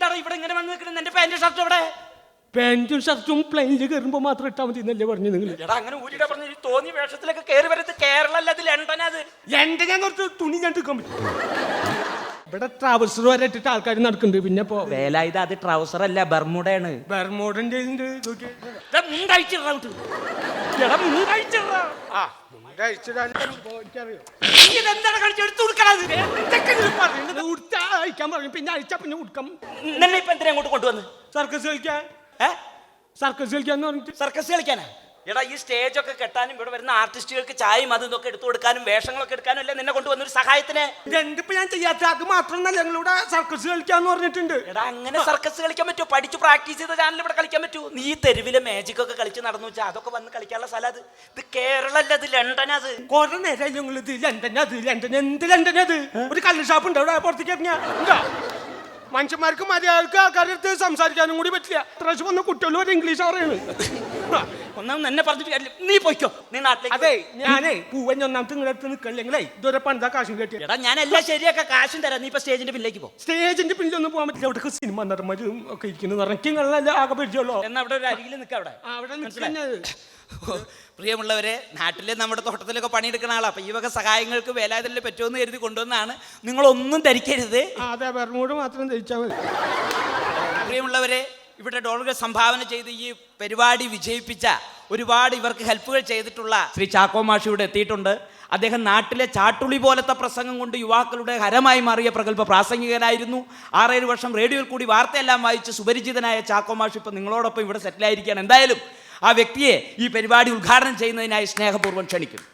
എന്താണ് ഇവിടെ ഇങ്ങനെ വന്ന് നിൽക്കുന്നത്? എന്റെ പാന്റും ഷർട്ടും ഇവിടെ. പാന്റും ഷർട്ടും പ്ലെയിനിൽ കയറുമ്പോ മാത്രം ഇട്ടാൽ മതി എന്നല്ലേ പറഞ്ഞു നിങ്ങൾ? എടാ അങ്ങനെ ഊരിടാ പറഞ്ഞു. ഈ തോന്നിയ വേഷത്തിലൊക്കെ കയറി വരുന്നത് കേരള അല്ല, അത് ലണ്ടനാ. അത് ലണ്ടൻ ഞാൻ കുറച്ച് തുണി ഞാൻ എടുക്കാൻ പറ്റും. ഇവിടെ ട്രാവൽസർ വരെ ഇട്ടിട്ട് ആൾക്കാർ നടക്കുന്നുണ്ട്. പിന്നെ ഇപ്പോ വേലായുധ, അത് ട്രൗസർ അല്ല, ബർമുഡയാണ്. ബർമോഡന്റെ അയക്കാൻ പറയും. പിന്നെ അയച്ചാ പിന്നെ ഉടുക്കാം. നിന്നെ ഇപ്പൊ എന്തിനാ അങ്ങോട്ട് കൊണ്ടുവന്ന്? സർക്കസ് കളിക്കാൻ. സർക്കസ് കളിക്കാന്ന് പറഞ്ഞിട്ട്. സർക്കസ് കളിക്കാനാ? എടാ ഈ സ്റ്റേജൊക്കെ കെട്ടാനും ഇവിടെ വരുന്ന ആർട്ടിസ്റ്റുകൾക്ക് ചായയും അതും ഇതൊക്കെ എടുത്തു കൊടുക്കാനും വേഷങ്ങളൊക്കെ എടുക്കാനും അല്ലേ നിന്നെ കൊണ്ടുവന്നൊരു സഹായത്തിന്. രണ്ടിപ്പോ ഞാൻ ചെയ്യാത്ത അത് മാത്രമല്ല, ഞങ്ങളിവിടെ സർക്കസ് കളിക്കാന്ന് പറഞ്ഞിട്ടുണ്ട്. എടാ അങ്ങനെ സർക്കസ് കളിക്കാൻ പറ്റുമോ? പഠിച്ചു പ്രാക്ടീസ് ചെയ്ത ചാനൽ ഇവിടെ കളിക്കാൻ പറ്റൂ? നീ തെരുവിലെ മാജിക് ഒക്കെ കളിച്ച് നടന്നു വെച്ചാൽ അതൊക്കെ വന്ന് കളിക്കാനുള്ള സ്ഥലം അത്. ഇത് കേരള അല്ല, ഇത് ലണ്ടനാ. അത് കുറെ നേരം ഞങ്ങൾ ഇത് ലണ്ടനത് ലണ്ടൻ എന്ത് ലണ്ടനത്? ഒരു കള്ള് ഷാപ്പ് ഉണ്ട് അവിടെ, പുറത്തേക്ക് ഇറങ്ങിയാ മനുഷ്യന്മാർക്ക് മര്യാദക്ക് ആൾക്കാരുടെ അടുത്ത് സംസാരിക്കാനും കൂടി പറ്റില്ല. പ്രാവശ്യം വന്ന കുട്ടികൾ വരെ ഇംഗ്ലീഷ് അറിയാണ്. ഒന്നാം എന്നെ പറഞ്ഞിട്ട് നീ പോയിക്കോ, നീ നാട്ടിലേക്ക്. അതെ ഞാനേ പൂവൻ ഒന്നാമത്തെ നിങ്ങളുടെ അടുത്ത് നിൽക്കല്ലെങ്കിലേ ഇതുവരെ പണ്ടാ കാശും കെട്ടി. എടാ ഞാൻ എല്ലാം ശരിയൊക്കെ കാശും തരാം. നീ ഇപ്പൊ സ്റ്റേജിന്റെ പിന്നിലേക്ക് പോ. സ്റ്റേജിന്റെ പിന്നിലൊന്നും പോകാൻ പറ്റില്ല. അവിടെ സിനിമ നടന്മാരും ഒക്കെ ഇരിക്കുന്നു. നിറയ്ക്കുകളല്ല ആകെ പരിചയമുള്ളൂ. എന്നാ അവിടെ ഒരു അരികിൽ നിൽക്കാം. അവിടെ മനസ്സിലായി. പ്രിയമുള്ളവരെ, നാട്ടിലെ നമ്മുടെ തോട്ടത്തിലൊക്കെ പണിയെടുക്കുന്ന ആളാണ്. അപ്പം ഈ വക സഹായങ്ങൾക്ക് വേലായുധനിൽ പറ്റുമെന്ന് കരുതി കൊണ്ടുവന്നാണ്. നിങ്ങളൊന്നും ധരിക്കരുത്. അതെ, ബർമൂഡ് മാത്രം ധരിച്ചാൽ മതി. പ്രിയമുള്ളവരെ, ഇവിടെ ഡോളറുകൾ സംഭാവന ചെയ്ത് ഈ പരിപാടി വിജയിപ്പിച്ച ഒരുപാട് ഇവർക്ക് ഹെൽപ്പുകൾ ചെയ്തിട്ടുള്ള ശ്രീ ചാക്കോ മാഷ് ഇവിടെ എത്തിയിട്ടുണ്ട്. അദ്ദേഹം നാട്ടിലെ ചാട്ടുളി പോലത്തെ പ്രസംഗം കൊണ്ട് യുവാക്കളുടെ ഹരമായി മാറിയ പ്രഗത്ഭ പ്രാസംഗികനായിരുന്നു. 6-7 വർഷം റേഡിയോയിൽ കൂടി വാർത്തയെല്ലാം വായിച്ച് സുപരിചിതനായ ചാക്കോ മാഷ് ഇപ്പം നിങ്ങളോടൊപ്പം ഇവിടെ സെറ്റിലായിരിക്കുകയാണ്. എന്തായാലും ആ വ്യക്തിയെ ഈ പരിപാടി ഉദ്ഘാടനം ചെയ്യുന്നതിനായി സ്നേഹപൂർവ്വം ക്ഷണിക്കുന്നു.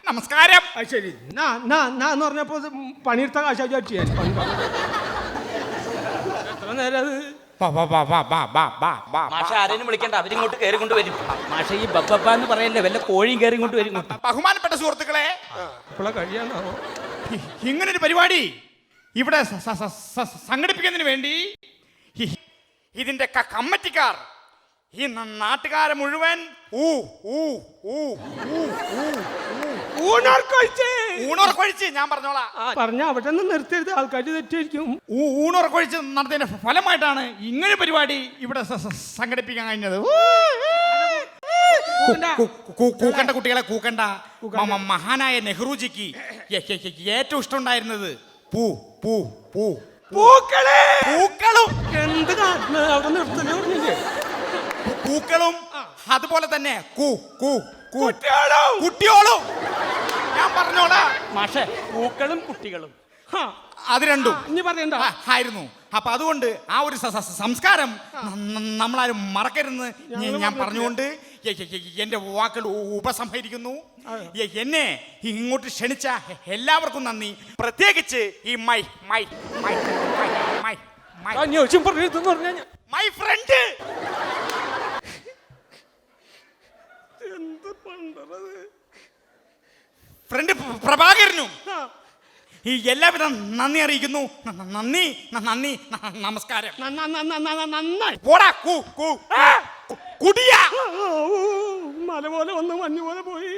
നമസ്കാരം. ശരി എന്ന് പറഞ്ഞപ്പോ പണിയെടുത്ത കാശാ ചെയ്യാൻ എത്ര നേരം അത്. മാഷ ആരെയും വിളിക്കണ്ട, അവരിങ്ങോട്ട് കയറി കൊണ്ട് വരും. മാഷ ഈ ബബ്ബ എന്ന് പറയല്ലേ, വല്ല കോഴിയും കയറി കൊണ്ട് വരും. ബഹുമാനപ്പെട്ട സുഹൃത്തുക്കളെ, ഇപ്പോഴാ കഴിയാന്നാവോ ഇങ്ങനൊരു പരിപാടി ഇവിടെ സംഘടിപ്പിക്കുന്നതിന് വേണ്ടി ഇതിന്റെ കമ്മിറ്റിക്കാർ ഈ നാട്ടുകാരെ മുഴുവൻ ഊണുറക്കൊഴിച്ച് ഞാൻ പറഞ്ഞോളാം. പറഞ്ഞ അവിടെ നിന്ന് നിർത്തിയത് ആൾക്കാർ തെറ്റായിരിക്കും. ഊണുറക്കൊഴിച്ച് നടത്തിയതിന്റെ ഫലമായിട്ടാണ് ഇങ്ങനെ പരിപാടി ഇവിടെ സംഘടിപ്പിക്കാൻ കഴിഞ്ഞത്. കൂക്കണ്ട കുട്ടികളെ കൂക്കണ്ട. മഹാനായ നെഹ്റുജിക്ക് ഏറ്റവും ഇഷ്ടമുണ്ടായിരുന്നത് പൂ പൂ പൂ പൂക്കളും എന്ത് അവിടെ നിർത്തല് പറഞ്ഞില്ലേ? പൂക്കളും അതുപോലെ തന്നെ കുട്ടിയോളും ഞാൻ പറഞ്ഞോളാം. മാഷെ പൂക്കളും കുട്ടികളും അത് രണ്ടും ഇനി പറയണ്ട ആയിരുന്നു. അപ്പൊ അതുകൊണ്ട് ആ ഒരു സംസ്കാരം നമ്മളാരും മറക്കരുതെന്ന് ഞാൻ പറഞ്ഞുകൊണ്ട് എന്റെ വാക്കുകൾ ഉപസംഹരിക്കുന്നു. എന്നെ ഇങ്ങോട്ട് ക്ഷണിച്ച എല്ലാവർക്കും നന്ദി. പ്രത്യേകിച്ച് ഈ മൈ ഫ്രണ്ട് പ്രഭാകരനും ഈ എല്ലാവിധ നന്ദി അറിയിക്കുന്നു. നന്ദി നമസ്കാരം. നന്നായി കുടിയ മല പോലെ വന്ന് മഞ്ഞ് പോലെ പോയി.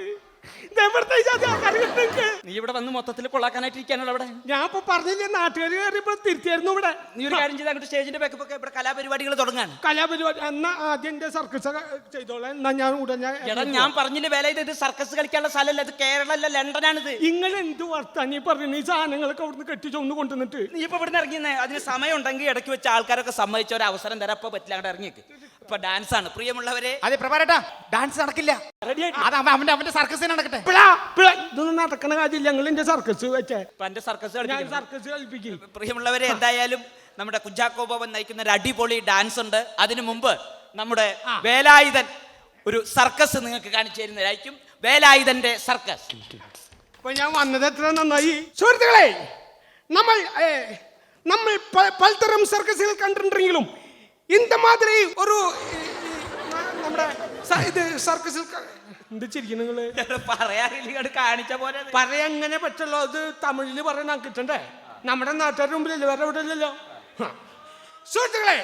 നീ ഇവിടെ വന്ന് മൊത്തത്തിൽ കൊള്ളാക്കാനായിട്ടിരിക്കാനുള്ള അവിടെ. ഞാൻ ഇപ്പൊ പറഞ്ഞില്ലേ, നാട്ടുകാർ കയറിയപ്പോ തിരുത്തിയായിരുന്നു. ഇവിടെ നീ ഒരു കാര്യം ചെയ്ത് അങ്ങോട്ട് സ്റ്റേജിന്റെ ബാക്കൊക്കെ ഇവിടെ കലാപരിപാടികൾ തുടങ്ങാണ്. കലാപരിപാടി എന്നാ ആദ്യം സർക്കസ് ചെയ്തോളാം. എന്നാ ഞാൻ ഉടനെ ഞാൻ പറഞ്ഞില്ലേ വേല, ഇത് സർക്കസ് കളിക്കാനുള്ള സ്ഥലമല്ല, ഇത് കേരള അല്ല, ലണ്ടനാണിത്. നിങ്ങൾ എന്ത് വർത്താനീ പറഞ്ഞു? ഈ സാധനങ്ങളൊക്കെ അവിടുന്ന് കെട്ടിച്ചൊന്ന് കൊണ്ടുവന്നിട്ട് നീ ഇപ്പൊ ഇവിടുന്ന് ഇറങ്ങിയെന്നേ. അതിന് സമയം ഉണ്ടെങ്കിൽ ഇടയ്ക്ക് വെച്ച് ആൾക്കാരൊക്കെ സമ്മതിച്ച ഒരു അവസരം തരാൻ ഇപ്പൊ പറ്റില്ല. അങ്ങോട്ട് ഇറങ്ങിയേക്ക്. ഇപ്പൊ ഡാൻസ് ആണ് പ്രിയമുള്ളവരെ. അതെ പ്രഭാരേട്ടാ, ഡാൻസ് നടക്കില്ല. അവന്റെ സർക്കസ് നടക്കട്ടെ. ഇതൊന്നും നടക്കണ കാര്യമില്ല. ഞങ്ങൾ എന്റെ സർക്കസ് വെച്ചേ സർക്കസ് സർക്കസ് കളിപ്പിക്കും. പ്രിയമുള്ളവരെ, എന്തായാലും നമ്മുടെ കുഞ്ചാക്കോ ബോബൻ നയിക്കുന്ന ഒരു അടിപൊളി ഡാൻസ് ഉണ്ട്. അതിനു മുമ്പ് നമ്മുടെ വേലായുധൻ ഒരു സർക്കസ് നിങ്ങൾക്ക് കാണിച്ചു തരുന്നതായിരിക്കും. വേലായുധന്റെ സർക്കസ്. അപ്പൊ ഞാൻ വന്നത് എത്ര നന്നായി. സുഹൃത്തുക്കളെ, നമ്മൾ പലതരം സർക്കസുകൾ കണ്ടിട്ടുണ്ടെങ്കിലും ഇന്ത മാതിരി ഒരു നമ്മുടെ ഇത് സർക്കസിൽ എന്ത് ചിരിക്കും നിങ്ങള്? പറയാറില്ല കാണിച്ച പോലെ പറയാങ്ങനെ പറ്റുള്ളൂ. അത് തമിഴില് പറയാൻ കിട്ടണ്ടേ? നമ്മുടെ നാട്ടുകാരുടെ മുമ്പിലല്ലേ, വേറെ എവിടെ ഇല്ലല്ലോ. സുഹൃത്തുക്കളെ,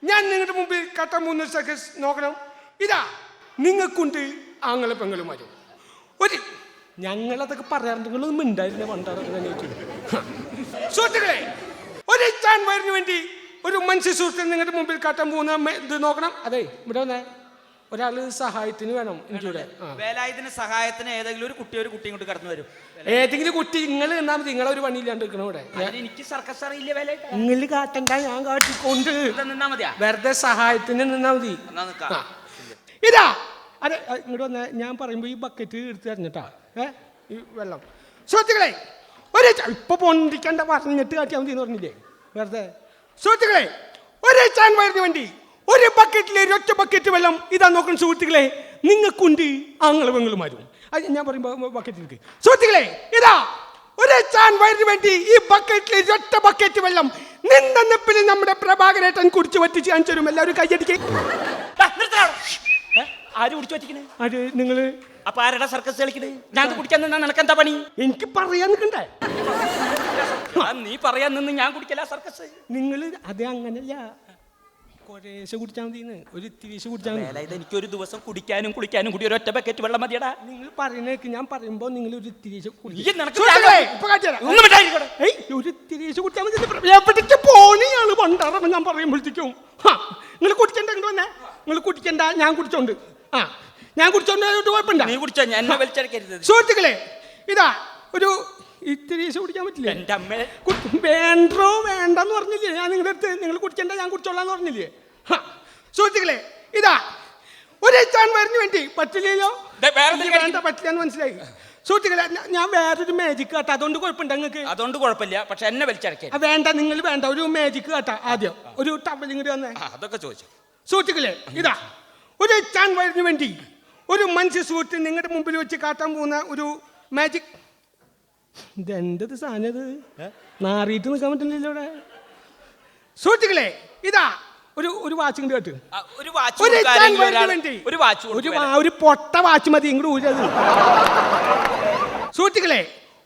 ഞാൻ നിങ്ങളുടെ മുമ്പിൽ കട്ട 3 സർക്കസ് നോക്കണം. ഇതാ നിങ്ങൾക്കുണ്ട് ആങ്ങളെ പെങ്ങളുമാരും. ഒരു ഞങ്ങളതൊക്കെ പറയാറുണ്ട്, നിങ്ങളൊന്നും ഉണ്ടായിരുന്നില്ല പണ്ടാറൊക്കെ തന്നെ. സുഹൃത്തുക്കളെ, ഒരു ചാൻ വയറിന് വേണ്ടി ഒരു മനുഷ്യ സുഹൃത്തിന് നിങ്ങളുടെ മുമ്പിൽ കാട്ടാൻ പോകുന്ന ഇത് നോക്കണം. അതെ, ഇവിടെ വന്നേ. ഒരാള് സഹായത്തിന് വേണം എനിക്കിവിടെ. വേലായുധന് സഹായത്തിന് ഏതെങ്കിലും ഒരു കുട്ടിയും കൊണ്ട് കടന്നു വരും. ഏതെങ്കിലും കുട്ടി നിങ്ങൾ എന്നാ മതി. നിങ്ങളൊരു പണിയില്ലാണ്ട് നിൽക്കണം ഇവിടെ. എനിക്ക് സർക്കസ് അറിയില്ല. വേലായുധ നിങ്ങൾ കാട്ടണ്ട, ഞാൻ കാട്ടിക്കൊണ്ട് നിന്നാ മതിയാ. വെറുതെ സഹായത്തിന് നിന്നാ മതി. ഇതാ അതെ, ഇങ്ങോട്ട് വന്നേ. ഞാൻ പറയുമ്പോ ഈ ബക്കറ്റ് എടുത്ത് തരഞ്ഞിട്ടാ ഈ വെള്ളം. സുഹൃത്തുക്കളെ, ഒരു ഇപ്പൊ പൊണ്ടിക്കണ്ട പറഞ്ഞിട്ട് കാട്ടിയാൽ മതി എന്ന് പറഞ്ഞില്ലേ വെറുതെ. സുഹൃത്തുക്കളെ, ഒരു ചാൻ വയറിന് വേണ്ടി ഒരു ബക്കറ്റിലെ ഒറ്റ ബക്കറ്റ് വെള്ളം ഇതാ നോക്കണം. സുഹൃത്തുക്കളെ, നിങ്ങൾക്കുണ്ട് ആങ്ങളെ പെങ്ങളുമാരും. ഞാൻ പറയുമ്പോ ബക്കറ്റിലേക്ക്. സുഹൃത്തുക്കളെ, ഇതാ ഒരു ചാൻ വയറിന് വേണ്ടി ഈ ബക്കറ്റിലെ ഒറ്റ ബക്കറ്റ് വെള്ളം നിന്നെപ്പിൽ നമ്മുടെ പ്രഭാകരേട്ടൻ കുടിച്ചു വറ്റിച്ച് കാണിച്ചു തരും. എല്ലാവരും കൈയടിക്കേ. ആര് കുടിച്ചു വറ്റിക്കണേ? അത് നിങ്ങള്. അപ്പൊ ആരുടെ സർക്കസ് കളിക്കണേ? ഞാൻ കുടിക്കാൻ നിന്നാ നിനക്കെന്താ പണി? എനിക്ക് പറയാൻ നിൽക്കണ്ടേ? നീ പറയാൻ നിന്ന് ഞാൻ കുടിക്കല സർക്കസ്. നിങ്ങള് അതെ അങ്ങനല്ല, കുറേശ്ശെ കുടിച്ചാൽ മതി. ഒരു ഇത്തിരീശ് കുടിച്ചാൽ മതി. എനിക്കൊരു ദിവസം കുടിക്കാനും കുളിക്കാനും കൂടി ഒരു ഒറ്റ ബക്കറ്റ് വെള്ളം മതിയടാ. നിങ്ങൾ പറയുന്നേക്ക് ഞാൻ പറയുമ്പോ നിങ്ങൾ ഒരു ഇത്തിരീശ് ഒരു ഇത്തിരീശ് കുടിച്ചാൽ മതി. എവിടേക്ക് പോണിയാള് പണ്ടാറ ഞാൻ പറയുമ്പോഴത്തേക്കും നിങ്ങൾ കുടിക്കണ്ട. ഇങ്ങോട്ട് വന്നേ. നിങ്ങൾ കുടിക്കണ്ട, ഞാൻ കുടിച്ചോണ്ട്. ഞാൻ കുടിച്ചോണ്ട് കുഴപ്പമില്ല. നീ കുടിച്ചോ, ഞാൻ വലിച്ചടക്കരുത്. സുഹൃത്തുക്കളെ, ഇതാ ഒരു ഇത്തിരീശ് കുടിക്കാൻ പറ്റില്ല. എന്റെ അമ്മ വേണ്ടോ വേണ്ടെന്ന് പറഞ്ഞില്ലേ ഞാൻ നിങ്ങളുടെ അടുത്ത്? നിങ്ങൾ കുടിക്കണ്ട, ഞാൻ കുടിച്ചോളാന്ന് പറഞ്ഞില്ലേ? സുഹൃത്തുക്കളെ, ഇതാ ഒരു ചാൻ വയറിന് വേണ്ടി പറ്റില്ലല്ലോ. വേണ്ട, പറ്റില്ല എന്ന് മനസ്സിലായി. സുഹൃത്തുക്കളെ, ഞാൻ വേറൊരു മാജിക് കാട്ടാ. അതുകൊണ്ട് കുഴപ്പമുണ്ട് നിങ്ങൾക്ക്? അതുകൊണ്ട് കുഴപ്പമില്ല, പക്ഷെ എന്നെ വലിച്ചടക്കേ. വേണ്ട, നിങ്ങൾ വേണ്ട. ഒരു മാജിക് കാട്ടാ. ആദ്യം ഒരു ടവൽ ഇങ്ങോട്ട് വന്നേ. അതൊക്കെ ചോദിച്ചു. സുഹൃത്തുക്കളെ, ഇതാ ഒരു ചാൻ വയറിന് വേണ്ടി ഒരു മനുഷ്യ സുഹൃത്ത് നിങ്ങളുടെ മുമ്പിൽ വെച്ച് കാട്ടാൻ പോകുന്ന ഒരു മാജിക്. ഇതെന്തത് സാധനം? ഇത് നാറിയിട്ട് നിൽക്കാൻ പറ്റില്ലല്ലോ ഇവിടെ. സുഹൃത്തുക്കളെ, ഇതാ ഒരു വാച്ച് കൊണ്ട് കേട്ട്. ഒരു പൊട്ട വാച്ച് മതി ഇങ്ങോട്ട് ഊരത്. സുഹൃത്തുക്കളെ,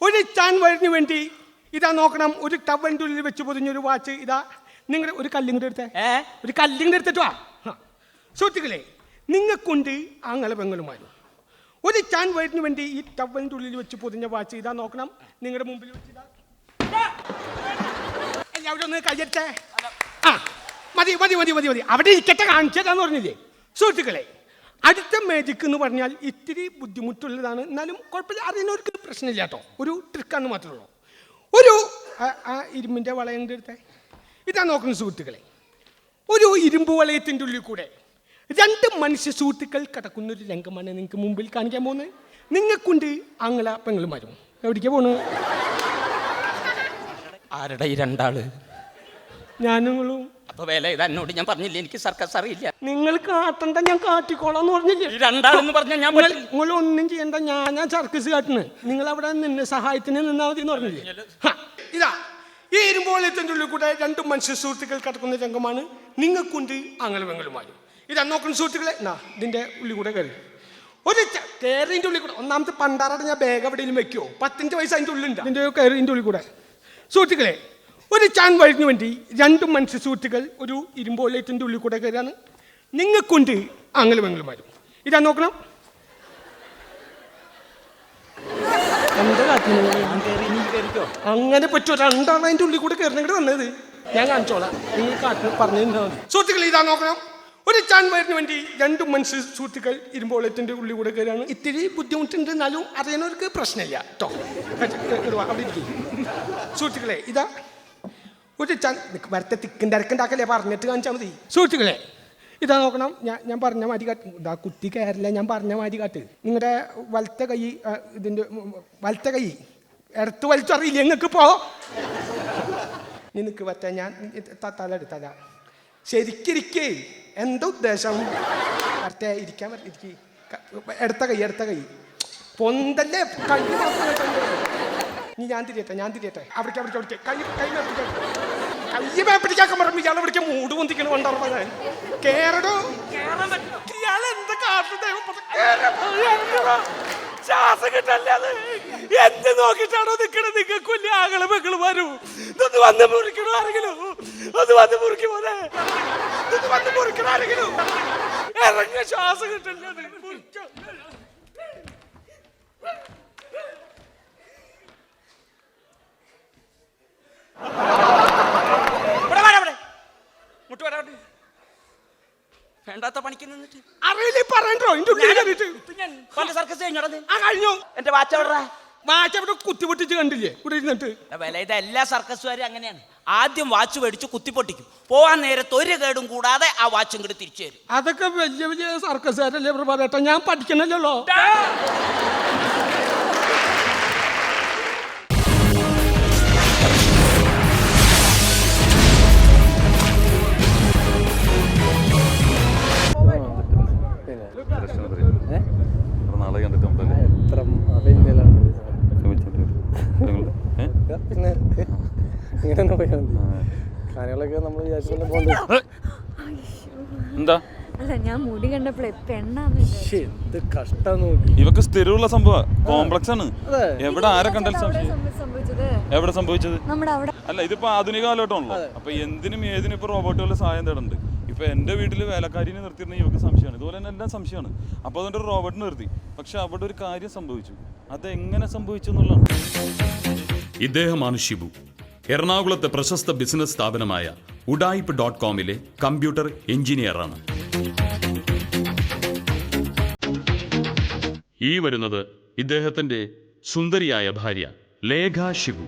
ഒരു ചാൻ വയറിന് വേണ്ടി ഇതാ നോക്കണം. ഒരു ടവലിൻ്റെ ഉള്ളിൽ വെച്ച് പൊതിഞ്ഞൊരു വാച്ച്. ഇതാ നിങ്ങളുടെ ഒരു കല്ലിങ്ങോട്ട് എടുത്തേ. ഒരു കല്ലിങ്ങോട്ട് എടുത്തിട്ട് വാ. സുഹൃത്തുക്കളെ, നിങ്ങൾക്കുണ്ട് ആങ്ങളെ പെങ്ങളുമാരും. ഒരു ചാൻ വയറിന് വേണ്ടി ഈ ടവലിൻ്റെ ഉള്ളിൽ വെച്ച് പൊതിഞ്ഞ വാച്ച് ഇതാ നോക്കണം. നിങ്ങളുടെ മുമ്പിൽ വെച്ച് എല്ലാവരും ഒന്ന് കയ്യറ്റേ. മതി മതി മതി മതി മതി. അവിടെ ഇരിക്കട്ടെ, കാണിച്ചതാന്ന് പറഞ്ഞില്ലേ? സുഹൃത്തുക്കളെ, അടുത്ത മാജിക് എന്ന് പറഞ്ഞാൽ ഇത്തിരി ബുദ്ധിമുട്ടുള്ളതാണ്. എന്നാലും കുഴപ്പമില്ല, അറിയുന്നവർക്ക് പ്രശ്നമില്ല കേട്ടോ. ഒരു ട്രിക്കാന്ന് മാത്രമേ ഉള്ളൂ. ഒരു ഇരുമ്പിൻ്റെ വളയം എടുത്തേ. ഇതാ നോക്കുന്ന സുഹൃത്തുക്കളെ, ഒരു ഇരുമ്പ് വളയത്തിൻ്റെ ഉള്ളിൽ കൂടെ 2 മനുഷ്യ സുഹൃത്തുക്കൾ കിടക്കുന്നൊരു രംഗമാണ് നിങ്ങൾക്ക് മുമ്പിൽ കാണിക്കാൻ പോകുന്നത്. നിങ്ങൾക്കുണ്ട് ആങ്ങള പെങ്ങളുമാരും. എവിടേക്കാ പോണത്? ആരുടെ ഈ രണ്ടാള്? ഞാനും. അപ്പൊ വേല ഇത് എന്നോട് ഞാൻ പറഞ്ഞില്ലേ എനിക്ക് സർക്കസ് അറിയില്ല. നിങ്ങൾ കാട്ടണ്ട, ഞാൻ കാട്ടിക്കോളാന്ന് പറഞ്ഞില്ലേ? ഈ രണ്ടാളെന്ന് പറഞ്ഞാൽ നിങ്ങൾ ഒന്നും ചെയ്യണ്ട, ഞാൻ സർക്കസ് കാട്ടുന്നത്. നിങ്ങൾ അവിടെ നിന്ന് സഹായത്തിന് നിന്നാ മതി എന്ന് പറഞ്ഞില്ലേ? ഇതാ ഈ ഇരുമ്പോളത്തിന്റെ ഉള്ളിൽ കൂടെ 2 മനുഷ്യ സുഹൃത്തുക്കൾ കിടക്കുന്ന രംഗമാണ്. നിങ്ങൾക്കുണ്ട് ആങ്ങളെ പെങ്ങളുമാരും. ഇതാ നോക്കുന്ന സുഹൃത്തുക്കളെ, ഇതിന്റെ ഉള്ളിൽ കൂടെ കയറി. ഒരു കയറിന്റെ ഉള്ളിൽ കൂടെ ഒന്നാമത്തെ പണ്ടാറയുടെ ഞാൻ ബാഗ് എവിടെയും വെക്കുമോ? 10 വയസ്സ് അതിൻ്റെ ഉള്ളിലുണ്ട്. അതിൻ്റെ കയറിന്റെ ഉള്ളിൽ കൂടെ സുഹൃത്തുക്കളെ, ഒരു ചാൻ വയറിന് വേണ്ടി 2 മനുഷ്യ സുഹൃത്തുക്കൾ ഒരു ഇരുമ്പോളത്തിന്റെ ഉള്ളിൽ കൂടെ കയറാണ്. നിങ്ങൾക്കുണ്ട് ആങ്ങളെ പെങ്ങളുമാരും. ഇതാ നോക്കണം. അങ്ങനെ പറ്റുമോ? 2 ആൾ അതിൻ്റെ ഉള്ളിൽ കൂടെ കയറിനെങ്കിൽ വന്നത് ഞാൻ കാണിച്ചോളാം. നിങ്ങൾ കാട്ടിന് പറഞ്ഞു തന്നാൽ മതി. സുഹൃത്തുക്കൾ, ഇതാ നോക്കണം. ഒരു ചാൻ വയറിന് വേണ്ടി 2 മനുഷ്യ സുഹൃത്തുക്കൾ ഇരുമ്പോളത്തിന്റെ ഉള്ളിൽ കൂടെ കയറാണ്. ഇത്തിരി ബുദ്ധിമുട്ടുണ്ട്, എന്നാലും അറിയുന്നവർക്ക് പ്രശ്നമില്ല കേട്ടോ. അവിടെ ഇരിക്കും. സുഹൃത്തുക്കളെ, ഇതാ ഒരു ചാൻ വരത്തെ തിക്കിൻ്റെ അരക്കുണ്ടാക്കല്ലേ, പറഞ്ഞിട്ട് കാണിച്ചാൽ മതി. സുഹൃത്തുക്കളെ, ഇതാ നോക്കണം. ഞാൻ പറഞ്ഞ മാതിരി കാട്ട്. ഇതാ കുത്തി കയറില്ല, ഞാൻ പറഞ്ഞ മാതിരി കാട്ട്. നിങ്ങളുടെ വലത്തെ കൈ, ഇതിൻ്റെ വലത്തെ കൈ ഇടത്ത് വലിച്ചറിയില്ല നിങ്ങൾക്ക്. പോ നിനക്ക് പറ്റാ. ഞാൻ തല എടുത്തല ശരിക്കിരിക്കേ. എന്താ ഉദ്ദേശം? മറ്റേ ഇരിക്കാൻ ഇരിക്കി. എടുത്ത കൈ പൊന്തല്ലേ, കൈ നീ ഞാൻ തിരിയട്ടെ അവിടേക്ക് കൈ മേപ്പിടിക്കാൻ പറഞ്ഞു. ഇയാൾ ഇവിടേക്ക് മൂട് പൊന്തിക്കണം. കൊണ്ടുറങ്ങാൻ കേറടോ. ഇയാൾ എന്തൊക്കെ ശ്വാസം കിട്ടല്ലേ അത് എന്ത് നോക്കിട്ടാണോ നിക്കണത്? നിങ്ങൾക്ക് വലിയ ആകള് മക്കള് വരൂ. ഇതൊന്ന് വന്ന് മുറിക്കണോ ആരെങ്കിലും? ഒന്ന് വന്ന് മുറിക്കും പോലെ ഇതൊന്ന് വന്ന് മുറിക്കണോ ആരെങ്കിലും? ഇറങ്ങിയ ശ്വാസം കിട്ടല്ലേ അത്? വേണ്ടാത്ത പണിക്ക് നിന്നിട്ട് അറിയില്ല പറയണ്ടോ? സർക്കസ് കഴിഞ്ഞു. എന്റെ വാച്ച് എവിടാ? വാച്ച് അവിടെ കുത്തിപ്പൊട്ടിച്ച് കണ്ടില്ലേ ഇവിടെ ഇരുന്നിട്ട്? വില ഇത് എല്ലാ സർക്കസുകാരും അങ്ങനെയാണ്. ആദ്യം വാച്ച് മേടിച്ച് കുത്തിപ്പൊട്ടിക്കും. പോവാൻ നേരത്ത് ഒരു കേടും കൂടാതെ ആ വാച്ചും കൂടി തിരിച്ചു തരും. അതൊക്കെ വലിയ വലിയ സർക്കസുകാരല്ലേ പറയട്ടെ, ഞാൻ പഠിക്കണല്ലോ. നാളെ കണ്ടിട്ടുണ്ടല്ലേ? പിന്നെ ഇങ്ങനെ പോയാൽ മതി. കാര്യങ്ങളൊക്കെ നമ്മൾ വിചാരിച്ചു പോകണ്ട. എന്താ അല്ല, ഞാൻ മുടി കണ്ടപ്പോഴേ പെണ്ണാന്ന് വിചാരിച്ചു. എന്ത് കഷ്ടം നോക്കി. ഇവക്ക് സ്ഥിരമുള്ള സംഭവം കോംപ്ലക്സ് ആണ്. അതെ. എവിടെ ആരെ കണ്ടാലും സംശയം. സംഭവിച്ചത് എവിടെ സംഭവിച്ചത്? നമ്മുടെ അവിടെ. അല്ല, ഇതിപ്പോ ആധുനിക കാലഘട്ടമാണല്ലോ. അപ്പൊ എന്തിനും ഏതിനും ഇപ്പൊ റോബോട്ടുകളുടെ സഹായം തേടുന്നുണ്ട്. ഇപ്പൊ എന്റെ വീട്ടിൽ വേലക്കാരിനെ നിർത്തിയിരുന്ന ഇവക്ക് സംശയമാണ്. ഇതുപോലെ തന്നെ എല്ലാം സംശയമാണ്. അപ്പൊ അതുകൊണ്ട് ഒരു റോബോട്ടിനെ നിർത്തി. പക്ഷെ അവിടെ ഒരു കാര്യം സംഭവിച്ചു. അതെങ്ങനെ സംഭവിച്ചു എന്നുള്ളതാണ്. ഇദ്ദേഹമാണ് ഷിബു. എറണാകുളത്തെ പ്രശസ്ത ബിസിനസ് സ്ഥാപനമായ ഉഡായിപ്പ്.കോമിലെ കമ്പ്യൂട്ടർ എഞ്ചിനീയറാണ്. ഈ വരുന്നത് ഇദ്ദേഹത്തിന്റെ സുന്ദരിയായ ഭാര്യ ലേഖ ഷിബു.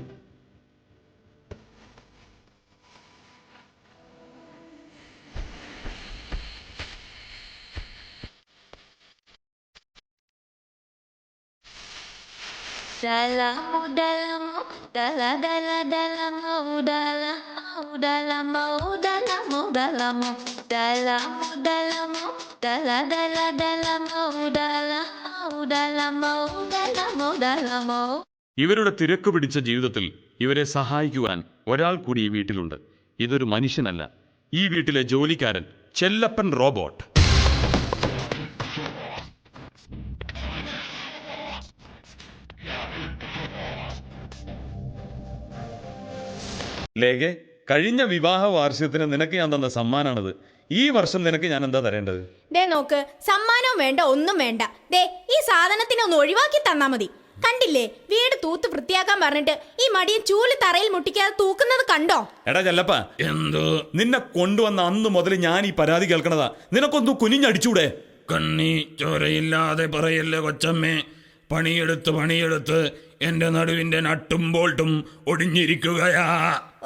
ഇവരുടെ തിരക്ക് പിടിച്ച ജീവിതത്തിൽ ഇവരെ സഹായിക്കുവാൻ ഒരാൾ കൂടി ഈ വീട്ടിലുണ്ട്. ഇതൊരു മനുഷ്യനല്ല, ഈ വീട്ടിലെ ജോലിക്കാരൻ ചെല്ലപ്പൻ റോബോട്ട്. ലേഖേ, കഴിഞ്ഞ വിവാഹ വാർഷികത്തിന് നിനക്ക് ഞാൻ തന്ന സമ്മാനാണിത്. ഈ വർഷം നിനക്ക് ഞാൻ എന്താ തരേണ്ടത്? ദേ നോക്ക്, സമ്മാനവും വേണ്ട ഒന്നും വേണ്ട. ദേ ഈ സാധനത്തിനെ ഒന്ന് ഒഴിവാക്കി തന്നാ മതി. കണ്ടില്ലേ, വീട് തൂത്ത് വൃത്തിയാക്കാൻ പറഞ്ഞിട്ട് ഈ മടിയെ ചൂല് തറയിൽ മുട്ടിക്കാതെ തൂക്കുന്നത് കണ്ടോ? എടാ ചെല്ലപ്പ, എന്തോ നിന്നെ കൊണ്ടുവന്ന അന്ന് മുതൽ ഞാൻ ഈ പരാതി കേൾക്കണതാ. നിനക്കൊന്ന് കുനിഞ്ഞടിച്ചൂടെ? കണ്ണി ചോരയില്ലാതെ പറയല്ലേ കൊച്ചമ്മേ. പണിയെടുത്ത് എന്റെ നടുവിന്റെ നട്ടും ബോൾട്ടും ഒടിഞ്ഞിരിക്കുകയാ.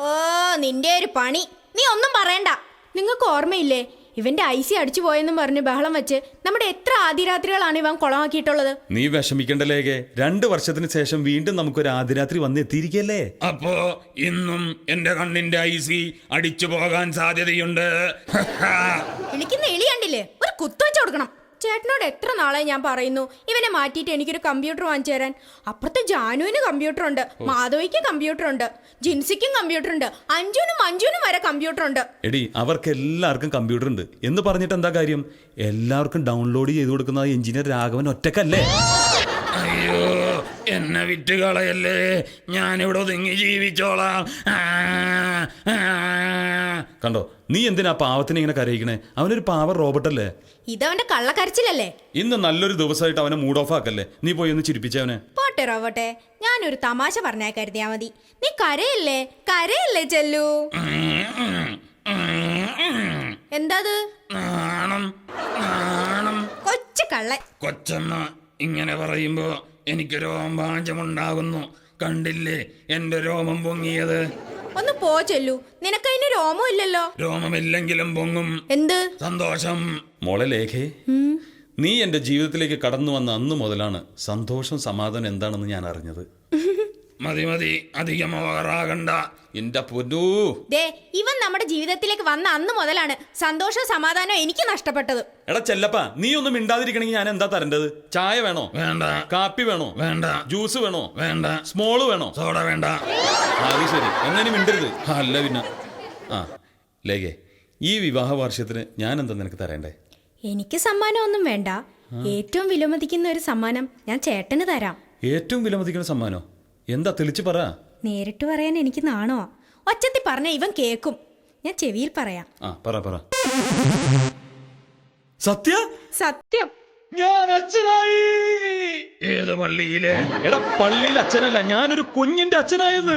ഓ നിന്റെ ഒരു പണി, നീ ഒന്നും പറയണ്ട. നിങ്ങൾക്ക് ഓർമ്മയില്ലേ, ഇവന്റെ ഐസി അടിച്ചു പോയെന്നും പറഞ്ഞ് ബഹളം വെച്ച് നമ്മുടെ എത്ര ആദിരാത്രികളാണ് ഇവൻ കുളമാക്കിയിട്ടുള്ളത്. നീ വിഷമിക്കണ്ട ലേഖേ, 2 വർഷത്തിന് ശേഷം വീണ്ടും നമുക്കൊരു ആദിരാത്രി വന്ന് എത്തിയിരിക്കല്ലേ. അപ്പോ ഇന്നും എന്റെ കണ്ണിന്റെ ഐസി അടിച്ചു പോകാൻ സാധ്യതയുണ്ട്. എനിക്ക് നെളി കണ്ടില്ലേ, ഒരു കുത്തുവെച്ച് കൊടുക്കണം. ചേട്ടനോട് എത്ര നാളായി ഞാൻ പറയുന്നു ഇവനെ മാറ്റിയിട്ട് എനിക്കൊരു കമ്പ്യൂട്ടർ വാങ്ങിച്ചു തരാൻ. അപ്പുറത്തെ ജാനുവിന് കമ്പ്യൂട്ടർ ഉണ്ട്, മാധവിക്ക് കമ്പ്യൂട്ടർ ഉണ്ട്, ജിൻസിക്കും കമ്പ്യൂട്ടർ ഉണ്ട്, അഞ്ജുനും വരെ കമ്പ്യൂട്ടർ ഉണ്ട്. എടി, അവർക്ക് എല്ലാവർക്കും കമ്പ്യൂട്ടർ ഉണ്ട് എന്ന് പറഞ്ഞിട്ട് എന്താ കാര്യം? എല്ലാവർക്കും ഡൗൺലോഡ് ചെയ്ത് കൊടുക്കുന്ന എഞ്ചിനീയർ രാഘവൻ ഒറ്റക്കല്ലേ? അയ്യോ, എന്നെ വിറ്റ് കളയല്ലേ, ഞാനിവിടെ ഒതുങ്ങി ജീവിച്ചോളാം. കണ്ടോ, നീ എന്തിനാ പാവത്തിനെ ഇങ്ങനെ കരയിക്കണേ? അവനൊരു പാവ റോബോട്ടല്ലേ. ഇതവന്റെ കള്ളക്കരച്ചിലല്ലേ. ഇന്ന് നല്ലൊരു ദിവസമായിട്ട് അവനെ മൂഡ് ഓഫ് ആക്കല്ലേ. നീ പോയി ഒന്ന് ചിരിപ്പിച്ചവനെ. പോട്ടെ റോബോട്ടെ, ഞാനൊരു തമാശ പറഞ്ഞാൽ കരുതിയാ മതി. നീ കരയല്ലേ ചെല്ലു. എന്താത്? നാണം കൊച്ചു കള്ളൻ. കൊച്ചമ്മ ഇങ്ങനെ പറയുമ്പോ എനിക്ക് രോമാഞ്ചമുണ്ടാകുന്നു. കണ്ടില്ലേ എന്റെ രോമം പൊങ്ങിയത്? ഒന്ന് പോ ചെല്ലു, നിനക്കതിന് രോമം ഇല്ലല്ലോ. രോമമില്ലെങ്കിലും പൊങ്ങും. എന്ത് സന്തോഷം. മോളെ ലേഖേ, നീ എന്റെ ജീവിതത്തിലേക്ക് കടന്നു വന്ന അന്ന് മുതലാണ് സന്തോഷം സമാധാനം എന്താണെന്ന് ഞാൻ അറിഞ്ഞത്. മതി അധികം ഓവറാകണ്ട. എന്റെ പൊന്നൂ, ദേ ഇവൻ നമ്മുടെ ജീവിതത്തിലേക്ക് വന്ന അന്ന് മുതലാണ് സന്തോഷവും സമാധാനവും എനിക്ക് നഷ്ടപ്പെട്ടത്. എടാ ചെല്ലപ്പ, നീ ഒന്നും മിണ്ടാതിരിക്കണമെങ്കിൽ ഞാൻ എന്താ തരേണ്ടത്? ചായ വേണോ? വേണ്ട. കാപ്പി വേണോ? വേണ്ട. ജ്യൂസ് വേണോ? വേണ്ട. സ്മോള് വേണോ? സോഡ വേണ്ട. അത് ശരി, എങ്ങനെ മിണ്ടരുത്. അല്ല പിന്നെ ലേഖേ, ഈ വിവാഹ വാർഷികത്തിന് ഞാൻ എന്താ നിനക്ക് തരേണ്ടേ? എനിക്ക് സമ്മാനം ഒന്നും വേണ്ട. ഏറ്റവും വിലമതിക്കുന്ന ഒരു സമ്മാനം ഞാൻ ചേട്ടന് തരാം. ഏറ്റവും വിലമതിക്കുന്ന സമ്മാനോ? എന്താ തെളിച്ച് പറ. നേരിട്ട് പറയാൻ എനിക്ക് നാണോ. ഒച്ചത്തിൽ പറഞ്ഞ ഇവൻ കേക്കും. ഞാൻ ചെവിയിൽ പറയാം. പറ. സത്യ സത്യം. ഞാൻ അച്ഛനായി. ഏത് പള്ളിയിലെ? എടാ പള്ളിയിൽ അച്ഛനല്ല, ഞാനൊരു കുഞ്ഞിന്റെ അച്ഛനായത്.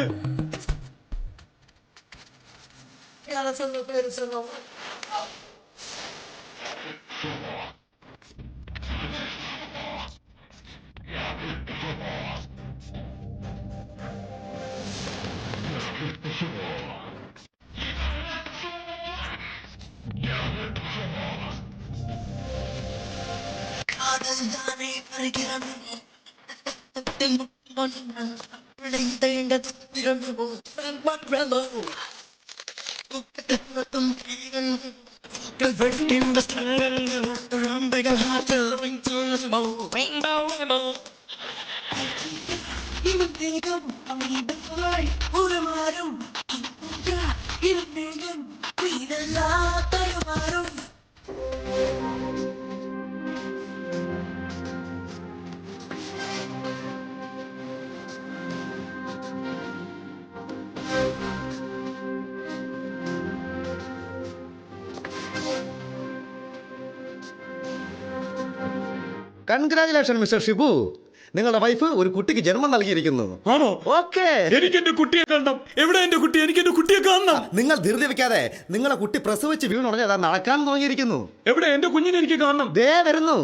കൺഗ്രാജുലേഷൻ മിസ്റ്റർ ഷിബു, നിങ്ങളുടെ വൈഫ് ഒരു കുട്ടിക്ക് ജന്മം നൽകിയിരിക്കുന്നു. ആണോ? ഓക്കേ. എനിക്ക് എന്റെ കുട്ടിയെ കാണണം. എവിടെ എന്റെ കുട്ടി? എനിക്ക് എന്റെ കുട്ടിയെ കാണണം. നിങ്ങൾ ധൃതി വെക്കാതെ നിങ്ങളെ കുട്ടി പ്രസവിച്ച് വീണുടനെ അതാ നടക്കാൻ തുടങ്ങിയിരിക്കുന്നു. എവിടെ എന്റെ കുഞ്ഞിനെ എനിക്ക് കാണണം. ദേ വരുന്നു.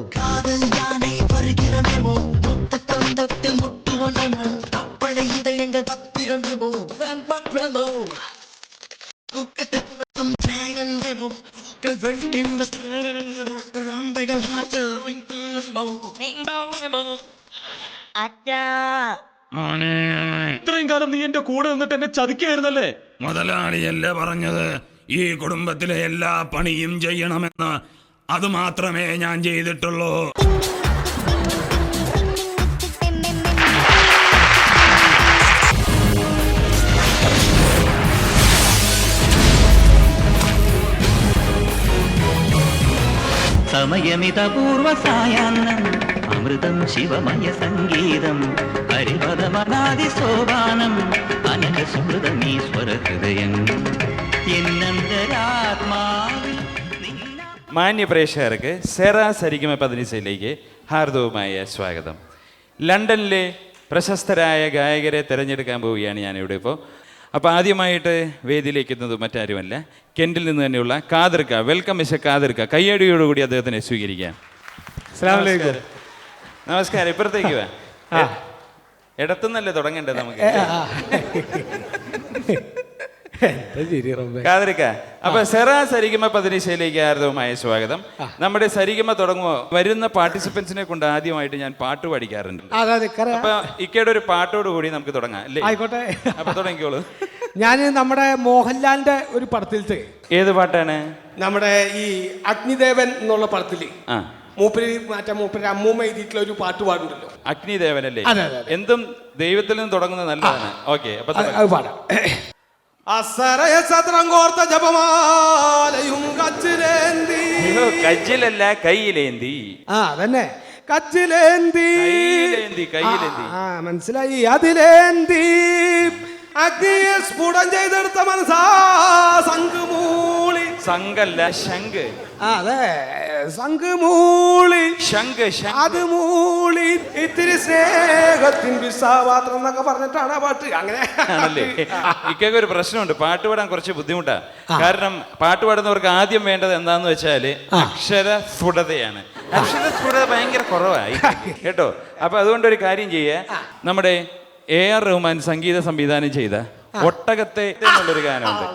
ഇത്രയും കാലം നീ എന്റെ കൂടെ നിന്നിട്ട് എന്നെ ചതിക്കായിരുന്നല്ലേ? മുതലാളിയല്ലേ പറഞ്ഞത് ഈ കുടുംബത്തിലെ എല്ലാ പണിയും ചെയ്യണമെന്ന്? അത് മാത്രമേ ഞാൻ ചെയ്തിട്ടുള്ളൂ. സമയമിതപൂർവ സായാഹ്നം അമൃതം ശിവമയ സംഗീതം ഹരിപദമനാദി സോപാനം അനഘസുമൃതമീശ്വര ഹൃദയം എന്നന്തരാത്മാവിൽ. മാന്യ പ്രേക്ഷകർക്ക് സെറാ സരിഗമ പതിനിസയിലേക്ക് ഹാർദവുമായ സ്വാഗതം. ലണ്ടനിലെ പ്രശസ്തരായ ഗായകരെ തിരഞ്ഞെടുക്കാൻ പോവുകയാണ് ഞാനിവിടെ ഇപ്പോൾ. അപ്പോൾ ആദ്യമായിട്ട് വേദിയിലേക്ക് എത്തുന്നത് മറ്റാരുമല്ല, കെൻറ്റിൽ നിന്ന് തന്നെയുള്ള കാതിർക്ക. Welcome mister കാതിർക്ക. കയ്യടിയോടുകൂടി അദ്ദേഹത്തിനെ സ്വീകരിക്കാം. നമസ്കാരം. ഇപ്പുറത്തേക്ക് വാ. ഇടത്തുനിന്നല്ലേ തുടങ്ങേണ്ടത് നമുക്ക്? കാതിർക്ക. അപ്പൊ സെറാ സരിഗമ പതിനിസയിലേക്ക് ഹാർദവുമായ സ്വാഗതം. നമ്മുടെ സരിഗമ തുടങ്ങുമ്പോൾ വരുന്ന പാർട്ടിസിപ്പൻസിനെ കൊണ്ട് ആദ്യമായിട്ട് ഞാൻ പാട്ട് പഠിക്കാറുണ്ട്. അപ്പൊ ഇക്കയുടെ ഒരു പാട്ടോട് കൂടി നമുക്ക് തുടങ്ങാം അല്ലേ? ആയിക്കോട്ടെ. അപ്പൊ തുടങ്ങിക്കോളൂ. ഞാൻ നമ്മുടെ മോഹൻലാലിന്റെ ഒരു പടത്തിലത്തെ. ഏത് പാട്ടാണ്? നമ്മുടെ ഈ അഗ്നിദേവൻ എന്നുള്ള പടത്തില് ആ, മൂപ്പര് അമ്മൂമ്മ എഴുതിയിട്ടുള്ള ഒരു പാട്ട് പാടുണ്ടല്ലോ, അഗ്നിദേവനല്ലേ? അതെ, അതെ. എന്തും ദൈവത്തിൽ നിന്ന് തുടങ്ങുന്നത് നല്ലതാണ്. ഓക്കെ, അപ്പൊ അത് പാടാം. അസറയസത്രങ്കോർത്ത ജപമാലയും കച്ചിലേന്തി. കജ്ജിലല്ല കയ്യിലേന്തി. അതന്നെ കച്ചിലേന്തി. കയ്യിലേന്തി. മനസ്സിലായി. അതിലേന്തി അഗ്നിയെ സ്ഫുടം ചെയ്തെടുത്ത മനസ്സാ സംഘമൂളി. സംഘല്ല ശംഖ്. അതെ, സംഘമൂളി. ശംഖ്. അത് മൂളി ഇത്തിരി സ്നേഹത്തിൻ വിസാപാത്രം എന്നൊക്കെ പറഞ്ഞിട്ടാണ് ആ പാട്ട്. അങ്ങനെ ആണല്ലേ? ഇക്കൊക്കെ ഒരു പ്രശ്നമുണ്ട്, പാട്ട് പാടാൻ കുറച്ച് ബുദ്ധിമുട്ടാ. കാരണം പാട്ട് പാടുന്നവർക്ക് ആദ്യം വേണ്ടത് എന്താന്ന് വെച്ചാല് അക്ഷരസ്ഫുടതയാണ്. അക്ഷരസ്ഫുടത ഭയങ്കര കുറവായി കേട്ടോ. അപ്പൊ അതുകൊണ്ട് ഒരു കാര്യം ചെയ്യേ, നമ്മുടെ AR റഹ്മാൻ സംഗീത സംവിധാനം ചെയ്ത ഒട്ടകത്തെ എന്നുള്ളൊരു ഗാനമുണ്ട്,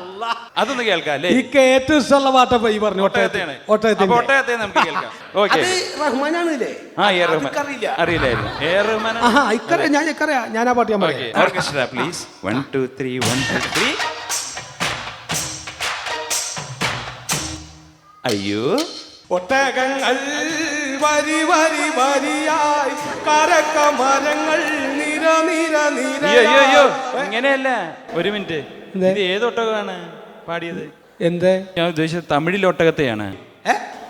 അതൊന്ന് കേൾക്കാം അല്ലേ? ഏറ്റവും ഇഷ്ടമുള്ള പാട്ട് ഈ പറഞ്ഞു ഒട്ടകത്തെയാണ്. അപ്പൊ ഒട്ടകത്തെ നമുക്ക് കേൾക്കാം. ഓക്കെ. റഹ്മാനാണല്ലേ? ആ, AR റഹ്മാൻ. അറിയില്ലായിരുന്നു. AR റഹ്മാൻ. ഞാൻ ആ പാട്ട് ഞാൻ പറയാം. Orchestra please. 1 2 3 1 2 3. അയ്യോ, ഒട്ടകങ്ങൾ വരി വരി വരിയായി കരക്ക മരങ്ങൾ നിര നിര നിര. അയ്യോ, ഇങ്ങനെയല്ല. ഒരു മിനിറ്റ്, ഇത് ഏത് ഒട്ടകമാണ് പാടിയത്? എന്തേ? ഞാൻ ഉദ്ദേശിച്ചത് തമിഴിലെ ഒട്ടകത്തെയാണ്.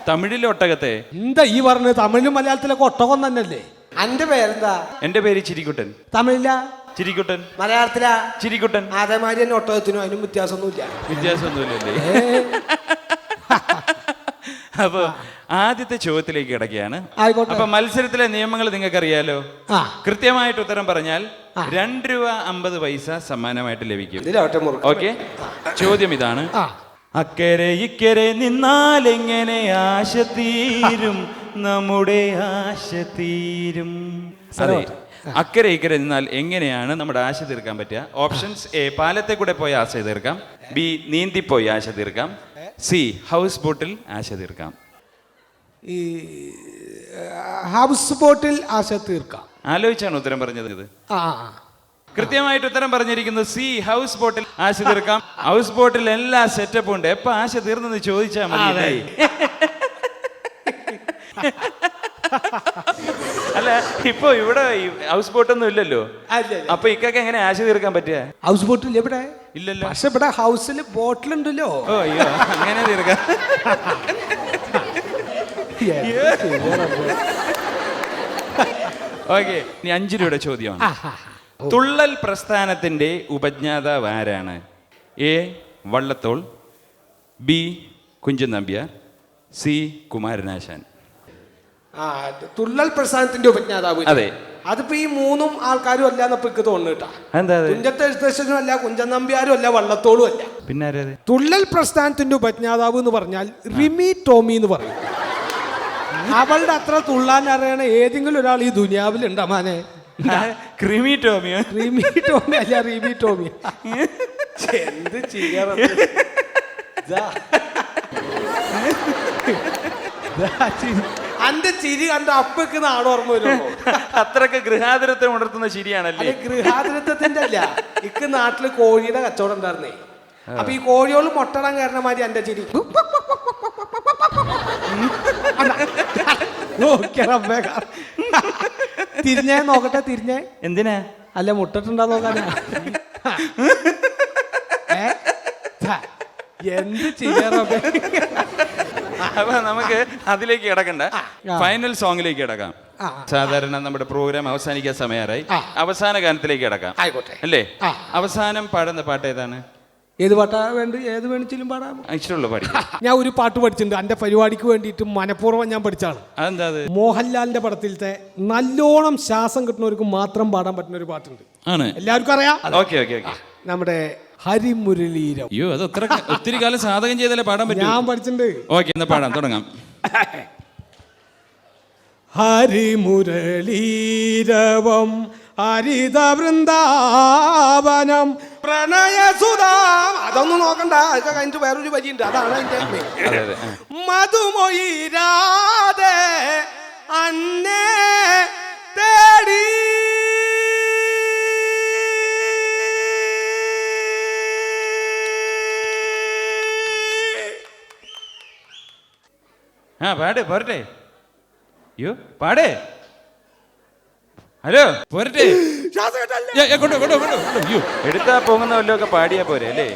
തമിഴിലെ ഒട്ടകത്തെ. എന്താ ഈ പറഞ്ഞത്? തമിഴിലും മലയാളത്തിലൊക്കെ ഒട്ടകം തന്നെയല്ലേ? അന്റെ പേരെന്താ? എന്റെ പേര് ചിരിക്കുട്ടൻ. തമിഴില ചിരിക്കുട്ടൻ. മലയാളത്തിലാ ചിരിക്കുട്ടൻ. അതേമാതിരി തന്നെ ഒട്ടകത്തിനും അതിനും വ്യത്യാസമൊന്നുമില്ല. വ്യത്യാസമൊന്നുമില്ലല്ലേ? അപ്പൊ ആദ്യത്തെ ചോദ്യത്തിലേക്ക് കിടക്കുകയാണ്. അപ്പൊ മത്സരത്തിലെ നിയമങ്ങൾ നിങ്ങൾക്ക് അറിയാലോ. കൃത്യമായിട്ട് ഉത്തരം പറഞ്ഞാൽ 2 രൂപ 50 പൈസ സമ്മാനമായിട്ട് ലഭിക്കും. ഓക്കെ, ചോദ്യം ഇതാണ്. അക്കരെ ഇക്കരെ നിന്നാൽ എങ്ങനെ ആശ തീരും, നമ്മുടെ ആശ തീരും. അതെ, അക്കരെ ഇക്കരെ നിന്നാൽ എങ്ങനെയാണ് നമ്മുടെ ആശ തീർക്കാൻ പറ്റുക? ഓപ്ഷൻസ്: എ, പാലത്തെ കൂടെ പോയി ആശ തീർക്കാം. ബി, നീന്തിപ്പോയി ആശ തീർക്കാം. സി, ഹൗസ് ബോട്ടിൽ ആശ തീർക്കാം. ഈ ഹൗസ് ബോട്ടിൽ ആശ തീർക്കാം. ആലോചിച്ചാണ് ഉത്തരം പറഞ്ഞത്. കൃത്യമായിട്ട് ഉത്തരം പറഞ്ഞിരിക്കുന്നത് സി, ഹൗസ് ബോട്ടിൽ ആശ തീർക്കാം. ഹൗസ് ബോട്ടിൽ എല്ലാ സെറ്റപ്പും ഉണ്ട്. എപ്പോ ആശ തീർന്നെന്ന് ചോദിച്ചാൽ മതി. അല്ല, ഇപ്പൊ ഇവിടെ ഹൗസ് ബോട്ടൊന്നും ഇല്ലല്ലോ. അപ്പൊ ഇക്കൊക്കെ എങ്ങനെ ആശ തീർക്കാൻ പറ്റുക? ഹൗസ് ബോട്ടിൽ എവിടെ? ഇല്ലല്ലോ. പക്ഷെ ഇവിടെ ഹൗസിൽ ബോട്ടിലുണ്ടല്ലോ. ഓ അയ്യോ, അങ്ങനെ തീർക്കാം. ഓക്കെ, ഇനി 5 രൂപയുടെ ചോദ്യമാണ്. തുള്ളൽ പ്രസ്ഥാനത്തിന്റെ ഉപജ്ഞാതാവ് ആരാണ്? A, Vallathol. B, Kunchan Nambiar. C, Kumaranasan. തുള്ളൽ പ്രസ്ഥാനത്തിന്റെ ഉപജ്ഞാതാവ്. അതെ. അതിപ്പോ ഈ 3 ആൾക്കാരും അല്ല എന്നപ്പോ എനിക്ക് തോന്നുന്നു. എന്താ? തുഞ്ചത്ത് എഴുത്തച്ഛനും അല്ല, കുഞ്ചൻ നമ്പ്യാരും അല്ല, വള്ളത്തോളും അല്ല. പിന്നെ തുള്ളൽ പ്രസ്ഥാനത്തിന്റെ ഉപജ്ഞാതാവ് എന്ന് പറഞ്ഞാൽ റിമി ടോമി എന്ന് പറയും. അവളുടെ അത്ര തുള്ളാൻ അറിയണ ഏതെങ്കിലും ഒരാൾ ഈ ദുനിയാവിൽ ഉണ്ടാ മാനെ? ക്രിമി ടോമിയോ? റിമി ടോമി അല്ല, റിമി ടോമി. എന്ത് ചെയ്യാ? അന്റെ ചിരി കണ്ട അപ്പൊക്ക് നാട് ഓർമ്മ വരുമോ? അത്രക്ക് ഗൃഹാതുരത്വം ഉണർത്തുന്ന ശരിയാണല്ലേ? ഗൃഹാതുരത്വത്തിന്റെ അല്ല, ഇക്ക് നാട്ടില് കോഴിയുടെ കച്ചവടം ഉണ്ടായിരുന്നേ. അപ്പൊ ഈ കോഴിയോള് മുട്ടടാൻ കാരണം മാതിരി എന്റെ ചിരി. തിരിഞ്ഞേ നോക്കട്ടെ, തിരിഞ്ഞേ. എന്തിനാ? അല്ല, മുട്ടിട്ടുണ്ടാ നോക്കാനാ. എന്ത് ചെയ്യാറ? അപ്പൊ നമുക്ക് അതിലേക്ക് കിടക്കണ്ട, ഫൈനൽ സോങ്ങിലേക്ക് കിടക്കാം. സാധാരണ നമ്മുടെ പ്രോഗ്രാം അവസാനിക്കാൻ സമയമായി. അവസാന ഗാനത്തിലേക്ക് കിടക്കാം അല്ലേ? അവസാനം പാടുന്ന പാട്ട് ഏതാണ്? ഏത് പാട്ടാ വേണ്ട? ഏത് വേണിച്ചിലും പാടാം, ഇഷ്ടമുള്ള പാടി. ഞാൻ ഒരു പാട്ട് പഠിച്ചിട്ടുണ്ട് എന്റെ പരിപാടിക്ക് വേണ്ടിയിട്ട്, മനഃപൂർവ്വം ഞാൻ പഠിച്ചാണ്. അതെന്താ? മോഹൻലാലിന്റെ പടത്തിലത്തെ നല്ലോണം ശ്വാസം കിട്ടുന്നവർക്ക് മാത്രം പാടാൻ പറ്റുന്ന ഒരു പാട്ടുണ്ട്. എല്ലാവർക്കും അറിയാം. Okay okay okay. നമ്മുടെ ഹരിമുരളീരം. അയ്യോ, അത് ഒത്തിരി കാലം സാധകം ചെയ്താലേ പാടാൻ പറ്റും. ഞാൻ പഠിച്ചിട്ടുണ്ട്. ഓക്കെ, എന്നാ പാടാം, തുടങ്ങാം. ഹരിമുരളീരവം ഹരിത വൃന്ദാവനം പ്രണയസുധാം. അതൊന്നും നോക്കണ്ട, അതൊക്കെ കഴിഞ്ഞിട്ട് വേറൊരു വരിയുണ്ട്, അതാണ് അതിന്റെ മധുമൊയിരാതെ അന്നേ തേടി. പാട്, പോരട്ടെ? അയ്യോ, പാടേ. ഹലോ, പോരട്ടെ? എടുത്താ പോകുന്ന വല്ലതൊക്കെ പാടിയാ പോരെ അല്ലേ?